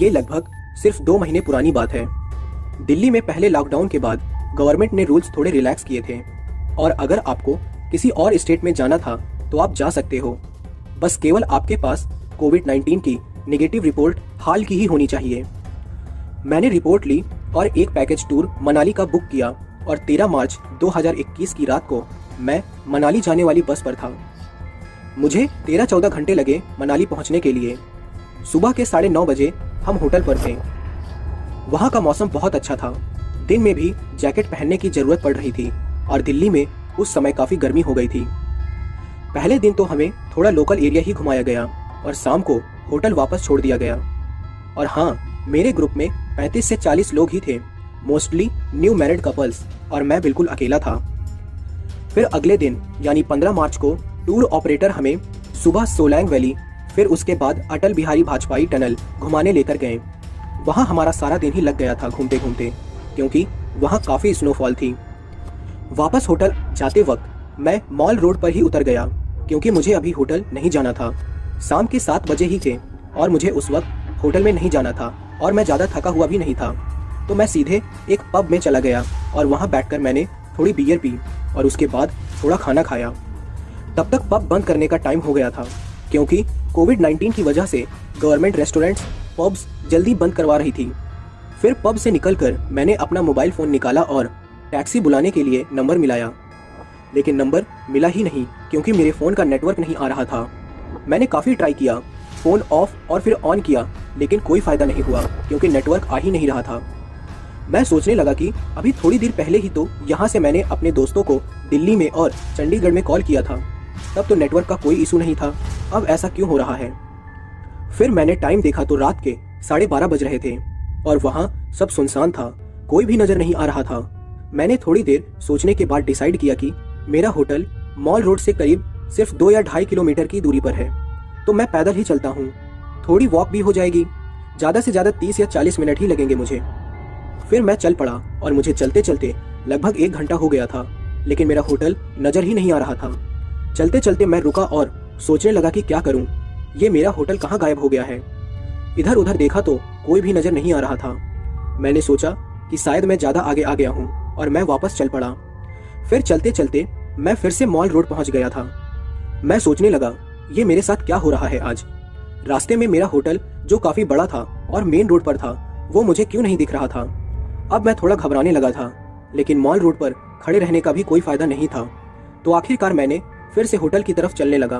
ये लगभग सिर्फ 2 महीने पुरानी बात है। दिल्ली में पहले लॉकडाउन के बाद गवर्नमेंट ने रूल्स थोड़े रिलैक्स किए थे और अगर आपको किसी और स्टेट में जाना था तो आप जा सकते हो, बस केवल आपके पास कोविड-19 की नेगेटिव रिपोर्ट हाल की ही होनी चाहिए। मैंने रिपोर्ट ली और एक पैकेज टूर मनाली का बुक किया और 13 मार्च 2021 की रात को मैं मनाली जाने वाली बस पर था। मुझे 13-14 घंटे लगे मनाली पहुंचने के लिए। सुबह के 9:30 बजे हम होटल पर थे। वहाँ का मौसम बहुत अच्छा था। दिन में भी जैकेट पहनने की जरूरत पड़ रही थी और दिल्ली में उस समय काफ़ी गर्मी हो गई थी। पहले दिन तो हमें थोड़ा लोकल एरिया ही घुमाया गया और शाम को होटल वापस छोड़ दिया गया। और हाँ, मेरे ग्रुप में 35 से 40 लोग ही थे, मोस्टली न्यू मैरिड कपल्स, और मैं बिल्कुल अकेला था। फिर अगले दिन यानी 15 मार्च को टूर ऑपरेटर हमें सुबह सोलैंग वैली, फिर उसके बाद अटल बिहारी वाजपेयी टनल घुमाने लेकर गए। वहाँ हमारा सारा दिन ही लग गया था घूमते घूमते, क्योंकि वहाँ काफ़ी स्नोफॉल थी। वापस होटल जाते वक्त मैं मॉल रोड पर ही उतर गया, क्योंकि मुझे अभी होटल नहीं जाना था। शाम के 7 बजे ही थे और मुझे उस वक्त होटल में नहीं जाना था और मैं ज़्यादा थका हुआ भी नहीं था, तो मैं सीधे एक पब में चला गया और वहाँ बैठकर मैंने थोड़ी बियर पी और उसके बाद थोड़ा खाना खाया। तब तक पब बंद करने का टाइम हो गया था, क्योंकि कोविड-19 की वजह से गवर्नमेंट रेस्टोरेंट्स पब्स जल्दी बंद करवा रही थी। फिर पब से निकलकर मैंने अपना मोबाइल फ़ोन निकाला और टैक्सी बुलाने के लिए नंबर मिलाया, लेकिन नंबर मिला ही नहीं, क्योंकि मेरे फ़ोन का नेटवर्क नहीं आ रहा था। मैंने काफ़ी ट्राई किया, फ़ोन ऑफ और फिर ऑन किया, लेकिन कोई फ़ायदा नहीं हुआ, क्योंकि नेटवर्क आ ही नहीं रहा था। मैं सोचने लगा कि अभी थोड़ी देर पहले ही तो यहाँ से मैंने अपने दोस्तों को दिल्ली में और चंडीगढ़ में कॉल किया था, तब तो नेटवर्क का कोई इशू नहीं था, अब ऐसा क्यों हो रहा है। फिर मैंने टाइम देखा तो रात के 12:30 बज रहे थे और वहाँ सब सुनसान था, कोई भी नज़र नहीं आ रहा था। मैंने थोड़ी देर सोचने के बाद डिसाइड किया कि मेरा होटल मॉल रोड से करीब सिर्फ 2 या 2.5 किलोमीटर की दूरी पर है, तो मैं पैदल ही चलता हूँ, थोड़ी वॉक भी हो जाएगी, ज़्यादा से ज़्यादा 30 या 40 मिनट ही लगेंगे मुझे। फिर मैं चल पड़ा और मुझे चलते चलते लगभग 1 घंटा हो गया था, लेकिन मेरा होटल नज़र ही नहीं आ रहा था। चलते चलते मैं रुका और सोचने लगा कि क्या करूँ, ये मेरा होटल कहाँ गायब हो गया है। इधर उधर देखा तो कोई भी नज़र नहीं आ रहा था। मैंने सोचा कि शायद मैं ज़्यादा आगे आ गया हूँ और मैं वापस चल पड़ा। फिर चलते चलते मैं फिर से मॉल रोड पहुँच गया था। मैं सोचने लगा, ये मेरे साथ क्या हो रहा है आज। रास्ते में मेरा होटल जो काफ़ी बड़ा था और मेन रोड पर था, वो मुझे क्यों नहीं दिख रहा था। अब मैं थोड़ा घबराने लगा था, लेकिन मॉल रोड पर खड़े रहने का भी कोई फ़ायदा नहीं था। तो आखिरकार मैंने फिर से होटल की तरफ चलने लगा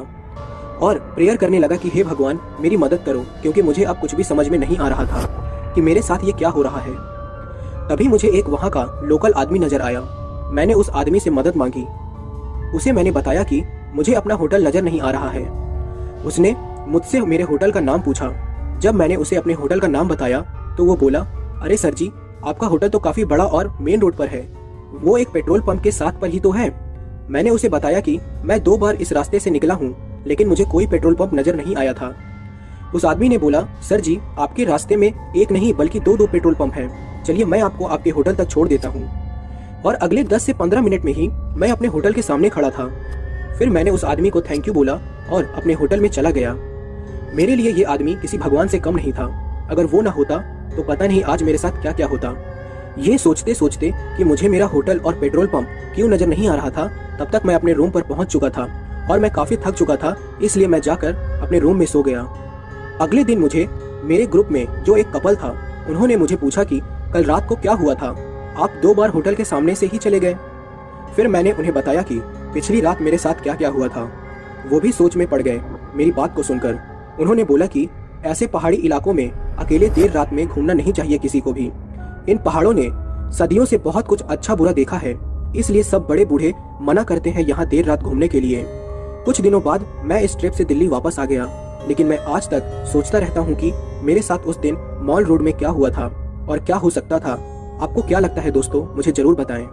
और प्रेयर करने लगा कि हे भगवान मेरी मदद करो, क्योंकि मुझे अब कुछ भी समझ में नहीं आ रहा था कि मेरे साथ ये क्या हो रहा है। तभी मुझे एक वहाँ का लोकल आदमी नज़र आया। मैंने उस आदमी से मदद मांगी। उसे मैंने बताया कि मुझे अपना होटल नज़र नहीं आ रहा है। उसने मुझसे मेरे होटल का नाम पूछा। जब मैंने उसे अपने होटल का नाम बताया तो वो बोला, अरे सर जी, आपका होटल तो काफ़ी बड़ा और मेन रोड पर है, वो एक पेट्रोल पंप के साथ पर ही तो है। मैंने उसे बताया कि मैं 2 बार इस रास्ते से निकला हूँ, लेकिन मुझे कोई पेट्रोल पंप नज़र नहीं आया था। उस आदमी ने बोला, सर जी, आपके रास्ते में एक नहीं बल्कि 2 पेट्रोल पंप हैं, चलिए मैं आपको आपके होटल तक छोड़ देता हूँ। और अगले 10 से 15 मिनट में ही मैं अपने होटल के सामने खड़ा था। फिर मैंने उस आदमी को थैंक यू बोला और अपने होटल में चला गया। मेरे लिए ये आदमी किसी भगवान से कम नहीं था। अगर वो ना होता तो पता नहीं आज मेरे साथ क्या क्या होता। ये सोचते सोचते कि मुझे मेरा होटल और पेट्रोल पंप क्यों नज़र नहीं आ रहा था, तब तक मैं अपने रूम पर पहुंच चुका था और मैं काफ़ी थक चुका था, इसलिए मैं जाकर अपने रूम में सो गया। अगले दिन मुझे मेरे ग्रुप में जो एक कपल था, उन्होंने मुझे पूछा कि कल रात को क्या हुआ था, आप 2 बार होटल के सामने से ही चले गए। फिर मैंने उन्हें बताया कि पिछली रात मेरे साथ क्या क्या हुआ था। वो भी सोच में पड़ गए मेरी बात को सुनकर। उन्होंने बोला कि ऐसे पहाड़ी इलाकों में अकेले देर रात में घूमना नहीं चाहिए किसी को भी। इन पहाड़ों ने सदियों से बहुत कुछ अच्छा बुरा देखा है, इसलिए सब बड़े बूढ़े मना करते हैं यहाँ देर रात घूमने के लिए। कुछ दिनों बाद मैं इस ट्रिप से दिल्ली वापस आ गया, लेकिन मैं आज तक सोचता रहता हूँ कि मेरे साथ उस दिन मॉल रोड में क्या हुआ था और क्या हो सकता था। आपको क्या लगता है दोस्तों, मुझे जरूर बताएं।